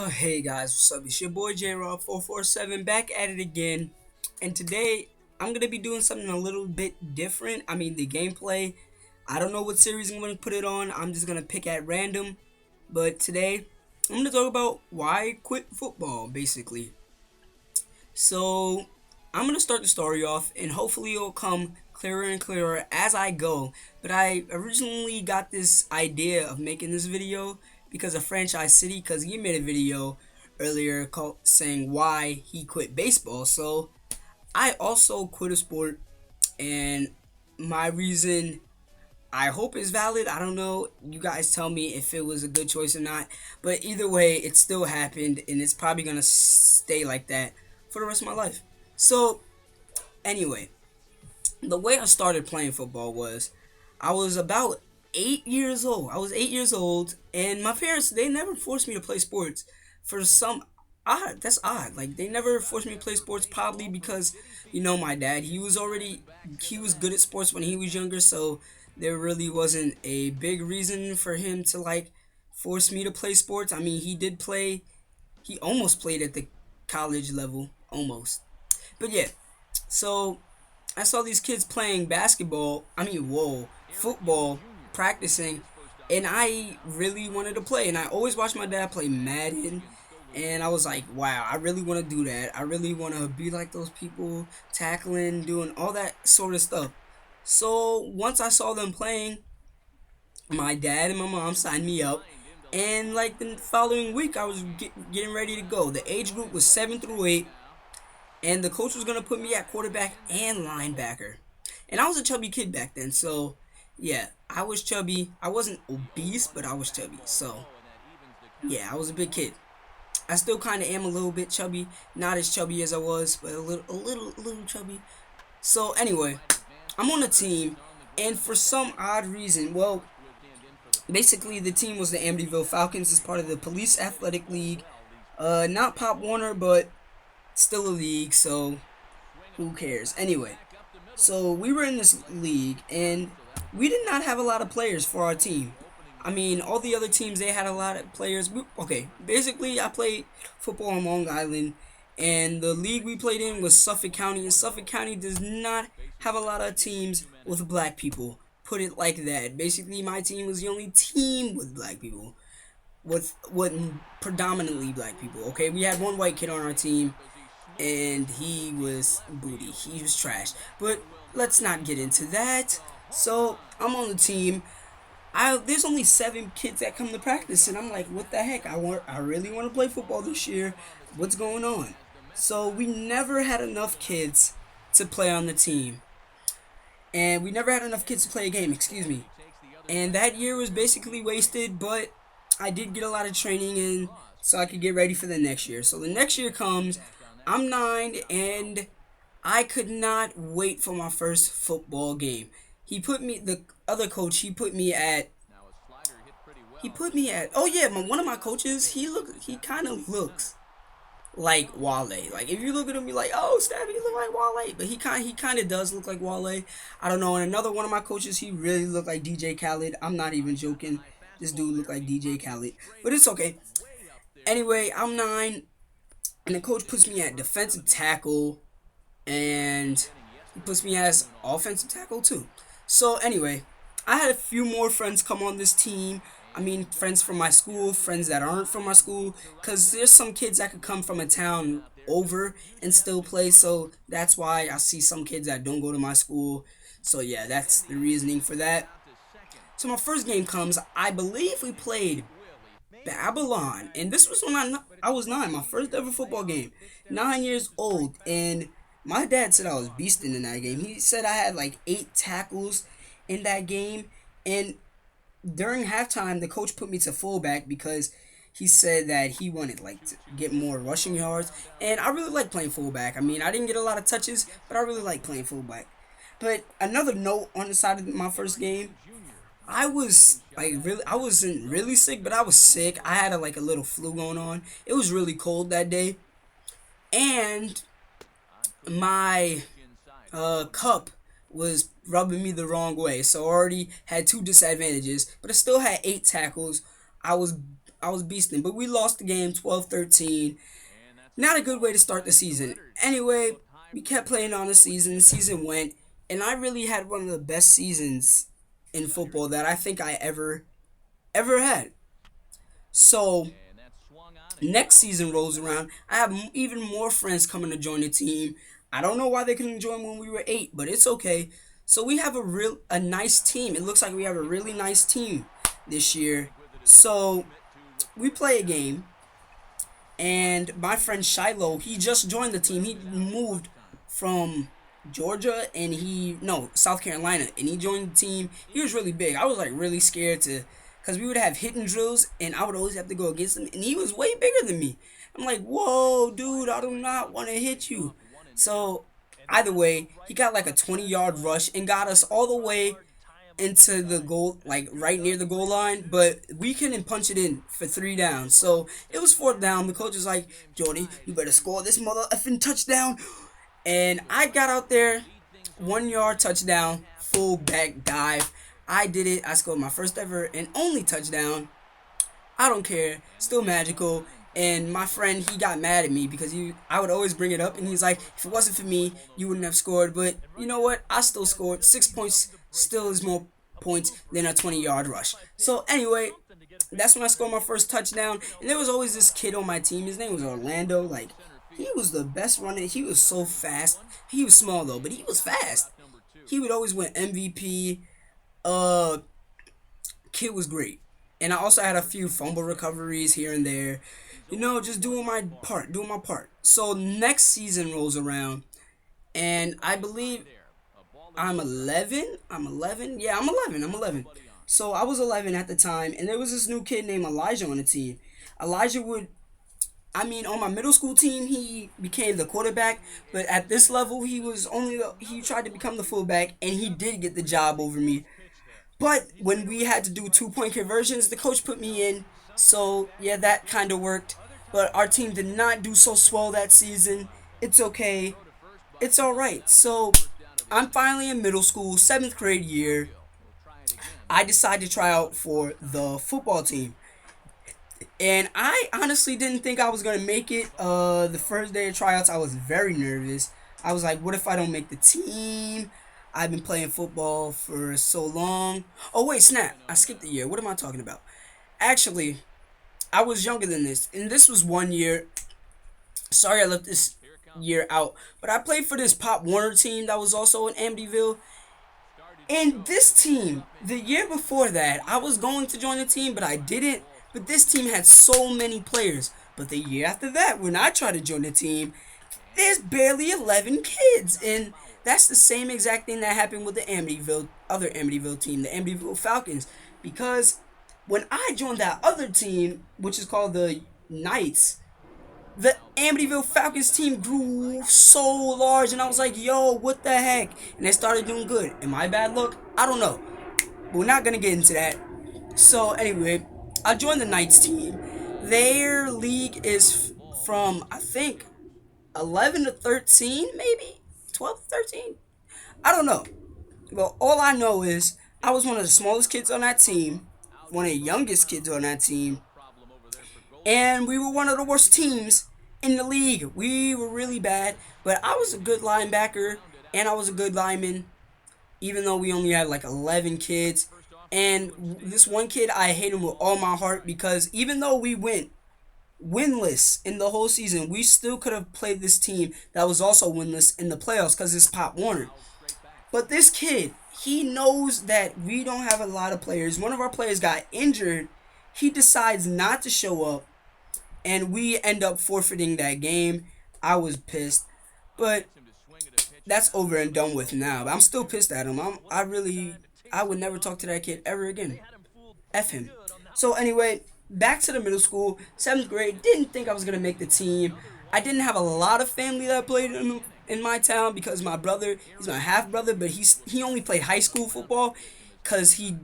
Hey guys, what's up? It's your boy J-Rob447 back at it again. And today I'm gonna be doing something a little bit different. I mean, the gameplay, I don't know what series I'm gonna put it on. I'm just gonna pick at random. But today I'm gonna talk about why I quit football, basically. So I'm gonna start the story off, and hopefully it'll come clearer and clearer as I go. But I originally got this idea of making this video because of Franchise City, because he made a video earlier saying why he quit baseball. So I also quit a sport, and my reason I hope is valid. I don't know. You guys tell me if it was a good choice or not. But either way, it still happened, and it's probably gonna stay like that for the rest of my life. So anyway, the way I started playing football was I was about 8 years old. I was 8 years old, and my parents, they never forced me to play sports. For some odd, that's odd. Like, they never forced me to play sports, probably because my dad, he was good at sports when he was younger, so there really wasn't a big reason for him to force me to play sports. I mean, he almost played at the college level, almost. But yeah, so I saw these kids playing football, practicing, and I really wanted to play. And I always watched my dad play Madden, and I was like, wow, I really want to do that. I really want to be like those people, tackling, doing all that sort of stuff. So once I saw them playing, my dad and my mom signed me up. And like the following week, I was getting ready to go. The age group was 7 through 8, and the coach was gonna put me at quarterback and linebacker. And I was a chubby kid back then, so yeah, I was chubby. I wasn't obese, but I was chubby. So yeah, I was a big kid. I still kind of am a little bit chubby, not as chubby as I was, but a little chubby. So anyway, I'm on a team, and for some odd reason, well, basically the team was the Amityville Falcons. It's part of the Police Athletic League. Not Pop Warner, but still a league, so who cares? Anyway, so we were in this league, and we did not have a lot of players for our team. I mean, all the other teams, they had a lot of players. Okay, basically, I played football on Long Island, and the league we played in was Suffolk County, and Suffolk County does not have a lot of teams with black people. Put it like that. Basically, my team was the only team with black people, with predominantly black people. Okay, we had one white kid on our team, and he was booty. He was trash. But let's not get into that. So I'm on the team. There's only 7 kids that come to practice, and I'm like, what the heck? I really want to play football this year. What's going on? So we never had enough kids to play on the team, and we never had enough kids to play a game. Excuse me. And that year was basically wasted, but I did get a lot of training in so I could get ready for the next year. So the next year comes, I'm 9, and I could not wait for my first football game. The other coach, oh yeah, one of my coaches, he kind of looks like Wale. Like, if you look at him, you're like, oh, Stabby, you look like Wale. But he kind of does look like Wale. I don't know. And another one of my coaches, he really looked like DJ Khaled. I'm not even joking. This dude looked like DJ Khaled. But it's okay. Anyway, I'm 9, and the coach puts me at defensive tackle, and he puts me as offensive tackle too. So anyway, I had a few more friends come on this team. I mean, friends from my school, friends that aren't from my school, because there's some kids that could come from a town over and still play. So that's why I see some kids that don't go to my school. So yeah, that's the reasoning for that. So my first game comes. I believe we played Babylon, and this was when I was 9, my first ever football game, 9 years old. And my dad said I was beasting in that game. He said I had like 8 tackles in that game, and during halftime, the coach put me to fullback because he said that he wanted to get more rushing yards, and I really like playing fullback. I mean, I didn't get a lot of touches, but I really like playing fullback. But another note on the side of my first game, I wasn't really sick, but I was sick. I had a little flu going on. It was really cold that day, and my cup was rubbing me the wrong way. So I already had 2 disadvantages, but I still had 8 tackles. I was I was beasting, but we lost the game 12-13. Not a good way to start the season. Anyway, we kept playing on the season. The season went, and I really had one of the best seasons in football that I think I ever had. So next season rolls around, I have even more friends coming to join the team. I don't know why they couldn't join when we were 8, but it's okay. So we have a nice team. It looks like we have a really nice team this year. So we play a game, and my friend Shiloh, he just joined the team. He moved from Georgia and South Carolina, and he joined the team. He was really big. I was like really scared to, because we would have hitting drills, and I would always have to go against him, and he was way bigger than me. I'm like, whoa, dude, I do not want to hit you. So either way, he got like a 20-yard rush and got us all the way into the goal, like right near the goal line, but we couldn't punch it in for 3 downs. So it was 4th down. The coach was like, Jordy, you better score this mother effing touchdown. And I got out there, 1-yard touchdown, full back dive. I did it. I scored my first ever and only touchdown. I don't care. Still magical. And my friend, he got mad at me because I would always bring it up, and he's like, if it wasn't for me, you wouldn't have scored. But you know what? I still scored. 6 points still is more points than a 20-yard rush. So anyway, that's when I scored my first touchdown. And there was always this kid on my team. His name was Orlando. Like, he was the best runner. He was so fast. He was small though, but he was fast. He would always win MVP. Uh, Kid was great. And I also had a few fumble recoveries here and there. Just doing my part. So next season rolls around, and I believe I'm 11. I'm 11. Yeah, I'm 11. I'm 11. So I was 11 at the time, and there was this new kid named Elijah on the team. Elijah on my middle school team, he became the quarterback, but at this level, he tried to become the fullback, and he did get the job over me. But when we had to do 2-point conversions, the coach put me in. So, yeah, that kind of worked. But our team did not do so swell that season. It's okay. It's alright. So, I'm finally in middle school, 7th grade year. I decided to try out for the football team. And I honestly didn't think I was going to make it. The first day of tryouts, I was very nervous. I was like, what if I don't make the team? I've been playing football for so long. Oh, wait, snap. I skipped a year. What am I talking about? Actually, I was younger than this. And this was 1 year. Sorry I left this year out. But I played for this Pop Warner team that was also in Amityville. And this team, the year before that, I was going to join the team, but I didn't. But this team had so many players. But the year after that, when I tried to join the team, there's barely 11 kids. And that's the same exact thing that happened with the other Amityville team, the Amityville Falcons. Because when I joined that other team, which is called the Knights, the Amityville Falcons team grew so large, and I was like, yo, what the heck? And they started doing good. Am I bad luck? I don't know. But we're not going to get into that. So anyway, I joined the Knights team. Their league is from, I think, 11 to 13, maybe? 12 to 13? I don't know. Well, all I know is I was one of the smallest kids on that team, one of the youngest kids on that team, and we were one of the worst teams in the league. We were really bad, but I was a good linebacker, and I was a good lineman, even though we only had like 11 kids. And this one kid, I hate him with all my heart, because even though we went winless in the whole season, we still could have played this team that was also winless in the playoffs, because it's Pop Warner. But this kid, he knows that we don't have a lot of players. One of our players got injured. He decides not to show up, and we end up forfeiting that game. I was pissed, but that's over and done with now. But I'm still pissed at him. I would never talk to that kid ever again. F him. So anyway, back to the middle school, 7th grade. Didn't think I was gonna make the team. I didn't have a lot of family that played in my town, because my brother, he's my half brother, but he only played high school football because he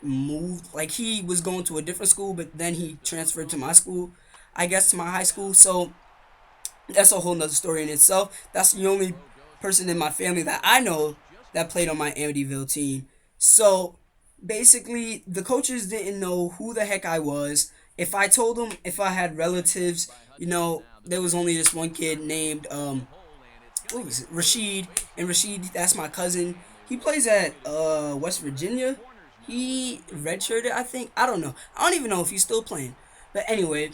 moved, he was going to a different school, but then he transferred to my school, I guess, to my high school. So that's a whole nother story in itself. That's the only person in my family that I know that played on my Amityville team. So basically, the coaches didn't know who the heck I was, if I told them if I had relatives, there was only this one kid named what was it, Rashid, and Rashid, that's my cousin. He plays at West Virginia. He redshirted, I think. I don't know. I don't even know if he's still playing. But anyway,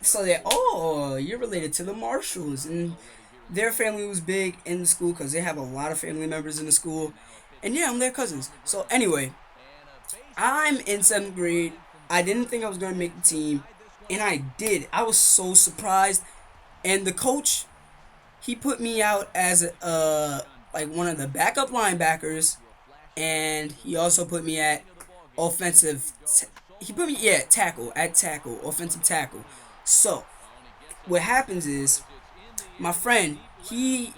so they're, oh, you're related to the Marshalls, and their family was big in the school because they have a lot of family members in the school, and yeah, I'm their cousins. So anyway, I'm in seventh grade. I didn't think I was gonna make the team, and I did. I was so surprised, and the coach, he put me out as like one of the backup linebackers, and he also put me at offensive. He put me tackle, offensive tackle. So what happens is my friend, he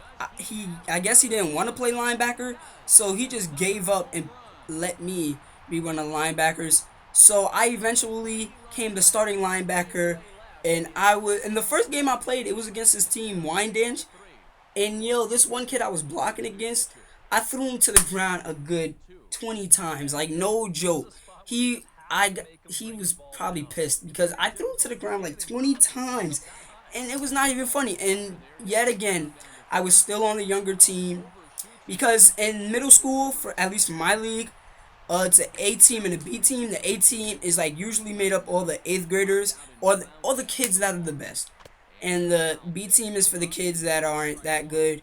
I guess he didn't want to play linebacker, so he just gave up and let me be one of the linebackers. So I eventually came to starting linebacker, and I was in the first game I played. It was against this team, Wyandanch, and this one kid I was blocking against, I threw him to the ground a good 20 times, like no joke. He was probably pissed because I threw him to the ground like 20 times, and it was not even funny. And yet again, I was still on the younger team because in middle school, for at least for my league, it's an A team and a B team. The A team is like usually made up all the eighth graders or all the kids that are the best, and the B team is for the kids that aren't that good.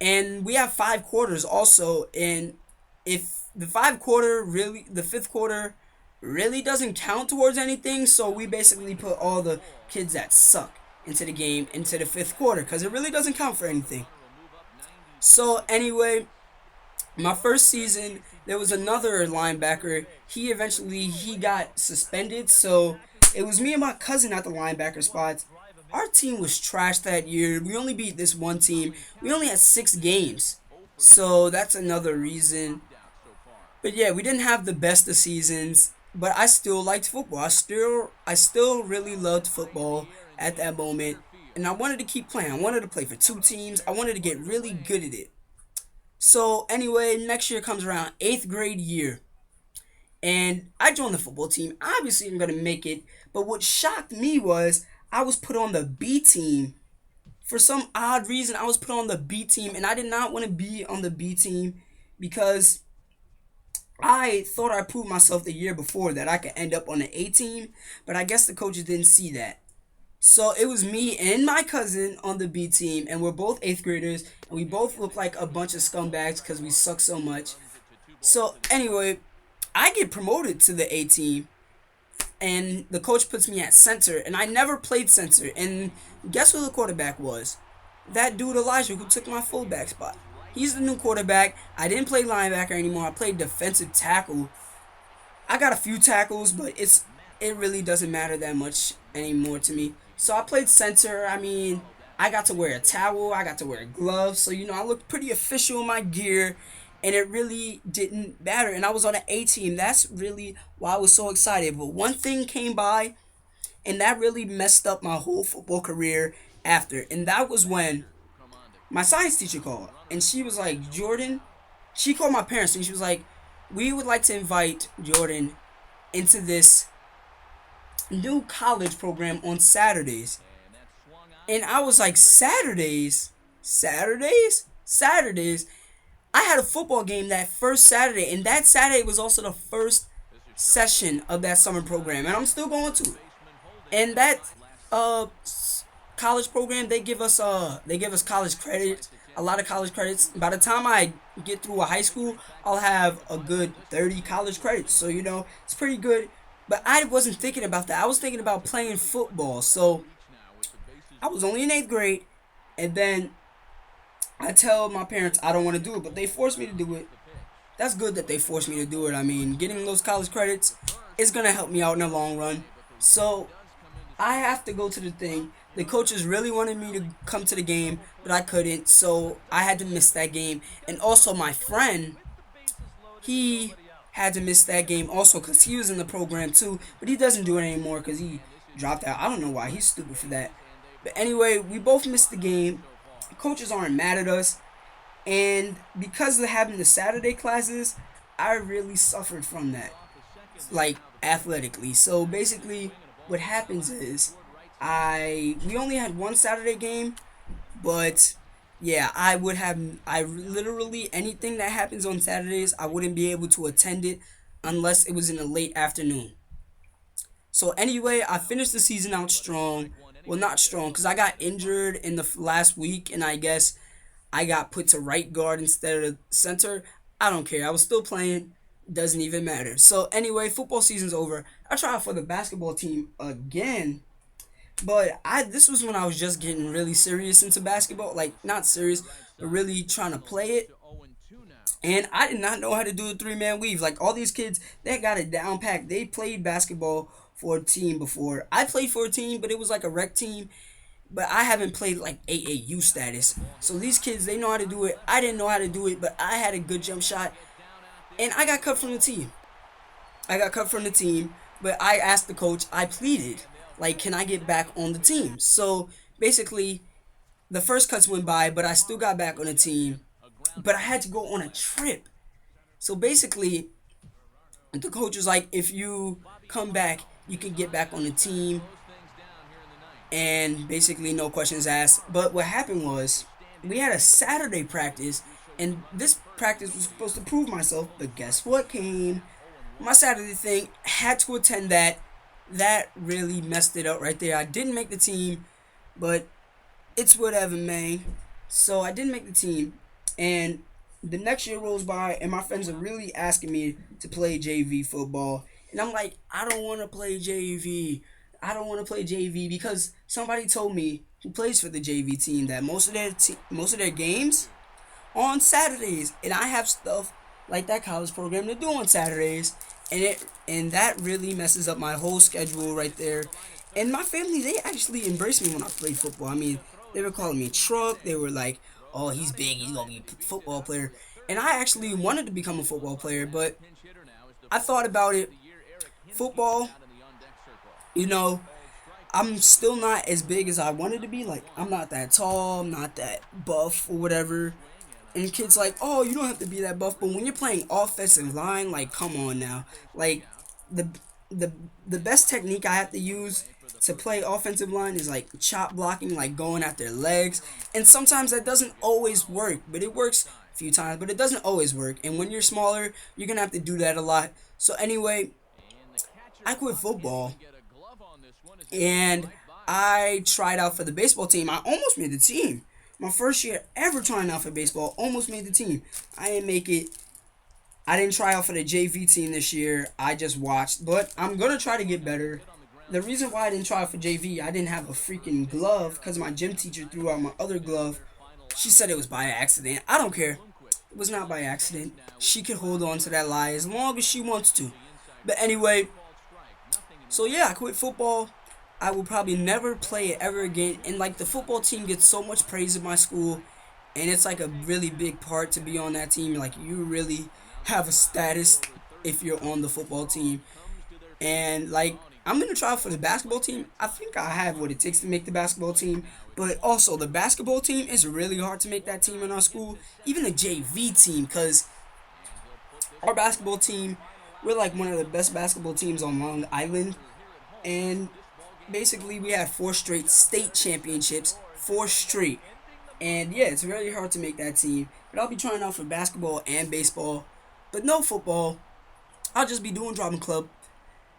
And we have 5 quarters also, and if the fifth quarter really doesn't count towards anything, so we basically put all the kids that suck into the game into the fifth quarter because it really doesn't count for anything. So anyway, my first season, there was another linebacker. He got suspended, so it was me and my cousin at the linebacker spots. Our team was trash that year. We only beat this one team. We only had 6 games, so that's another reason. But yeah, we didn't have the best of seasons, but I still liked football. I still really loved football at that moment, and I wanted to keep playing. I wanted to play for 2 teams. I wanted to get really good at it. So anyway, next year comes around, 8th grade year, and I joined the football team. Obviously, I'm gonna make it, but what shocked me was I was put on the B team. For some odd reason, I was put on the B team, and I did not want to be on the B team because I thought I proved myself the year before that I could end up on the A team, but I guess the coaches didn't see that. So it was me and my cousin on the B team, and we're both 8th graders, and we both look like a bunch of scumbags because we suck so much. So anyway, I get promoted to the A team, and the coach puts me at center, and I never played center. And guess who the quarterback was? That dude Elijah who took my fullback spot. He's the new quarterback. I didn't play linebacker anymore. I played defensive tackle. I got a few tackles, but it really doesn't matter that much anymore to me. So I played center. I mean, I got to wear a towel. I got to wear gloves. So, I looked pretty official in my gear. And it really didn't matter. And I was on an A team. That's really why I was so excited. But one thing came by, and that really messed up my whole football career after. And that was when my science teacher called. And she was like, Jordan, she called my parents, and she was like, we would like to invite Jordan into this new college program on Saturdays. And I was like, Saturdays? Saturdays? Saturdays? I had a football game that first Saturday, and that Saturday was also the first session of that summer program, and I'm still going to it. And that college program, they give us college credit, a lot of college credits. By the time I get through a high school, I'll have a good 30 college credits. So it's pretty good. But I wasn't thinking about that. I was thinking about playing football. So I was only in 8th grade, and then I tell my parents I don't want to do it, but they forced me to do it. That's good that they forced me to do it. I mean, getting those college credits is going to help me out in the long run. So I have to go to the thing. The coaches really wanted me to come to the game, but I couldn't, so I had to miss that game. And also my friend, he had to miss that game also because he was in the program too, but he doesn't do it anymore because he dropped out. I don't know why. He's stupid for that. But anyway, we both missed the game. The coaches aren't mad at us. And because of having the Saturday classes, I really suffered from that, like athletically. So basically, what happens is I we only had one Saturday game, but yeah, I literally anything that happens on Saturdays, I wouldn't be able to attend it unless it was in the late afternoon. So anyway, I finished the season out strong. Well, not strong because I got injured in the last week, and I guess I got put to right guard instead of center. I don't care. I was still playing. Doesn't even matter. So anyway, football season's over. I tried for the basketball team again, but I this was when I was just getting really serious into basketball. Like not serious, but really trying to play it. And I did not know how to do a 3-man weave. Like all these kids, they got it down packed. They played basketball for a team before. I played for a team, but it was like a rec team. But I haven't played like AAU status. So these kids, they know how to do it. I didn't know how to do it, but I had a good jump shot. And I got cut from the team. I got cut from the team, but I asked the coach, I pleaded, like, can I get back on the team? So basically, the first cuts went by, but I still got back on the team. But I had to go on a trip. So basically, the coach was like, if you come back, you can get back on the team. And basically, no questions asked. But what happened was, we had a Saturday practice, and this practice was supposed to prove myself. But guess what came? My Saturday thing, had to attend that. That really messed it up right there. I didn't make the team, but it's whatever, man. So I didn't make the team, and the next year rolls by, and my friends are really asking me to play JV football, and I'm like, I don't want to play JV. I don't want to play JV because somebody told me who plays for the JV team that most of their games are on Saturdays, and I have stuff like that college program to do on Saturdays, and that really messes up my whole schedule right there. And my family, they actually embraced me when I played football. I mean, they were calling me Truck. They were like, "Oh, he's big. He's gonna be a football player." And I actually wanted to become a football player, but I thought about it. Football, you know, I'm still not as big as I wanted to be. Like, I'm not that tall. I'm not that buff or whatever. And kids like, oh, you don't have to be that buff. But when you're playing offensive line, like, come on now. Like, the the the best technique I have to use to play offensive line is like chop blocking, like going at their legs. And sometimes that doesn't always work, but it works a few times, but it doesn't always work. And when you're smaller, you're gonna have to do that a lot. So anyway, I quit football and I tried out for the baseball team. I almost made the team. My first year ever trying out for baseball, almost made the team. I didn't make it. I didn't try out for the JV team this year. I just watched, but I'm gonna try to get better. The reason why I didn't try out for JV, I didn't have a freaking glove because my gym teacher threw out my other glove. She said it was by accident. I don't care. It was not by accident. She can hold on to that lie as long as she wants to. But anyway, so yeah, I quit football. I will probably never play it ever again. And like the football team gets so much praise in my school, and it's like a really big part to be on that team. Like you really have a status if you're on the football team. And like I'm gonna try for the basketball team. I think I have what it takes to make the basketball team. But also the basketball team is really hard to make that team in our school. Even the JV team, because our basketball team, we're like one of the best basketball teams on Long Island. And basically we had 4 straight state championships, 4 straight. And yeah, it's really hard to make that team. But I'll be trying out for basketball and baseball, but no football. I'll just be doing drama club.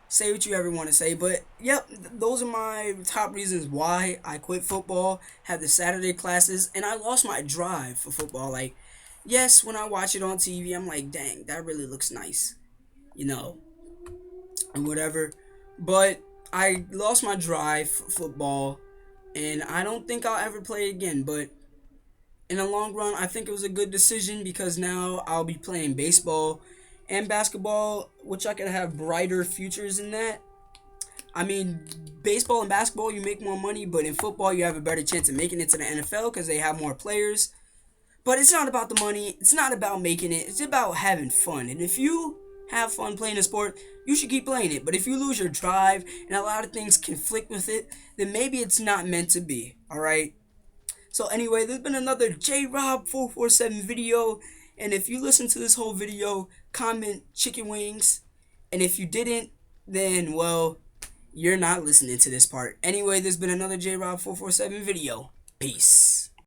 Say what you ever want to say, but yep, those are my top reasons why I quit football. Had the Saturday classes, and I lost my drive for football. Like, yes, when I watch it on TV, I'm like, dang, that really looks nice, you know, and whatever. But I lost my drive for football, and I don't think I'll ever play again. But in the long run, I think it was a good decision because now I'll be playing baseball and basketball, which I could have brighter futures in that. I mean, baseball and basketball, you make more money, but in football, you have a better chance of making it to the NFL because they have more players. But it's not about the money. It's not about making it. It's about having fun. And if you have fun playing a sport, you should keep playing it. But if you lose your drive and a lot of things conflict with it, then maybe it's not meant to be. All right? So anyway, there's been another JRob447 video. And if you listen to this whole video, comment chicken wings. And if you didn't, then, well, you're not listening to this part. Anyway, there's been another J Rob 447 video. Peace.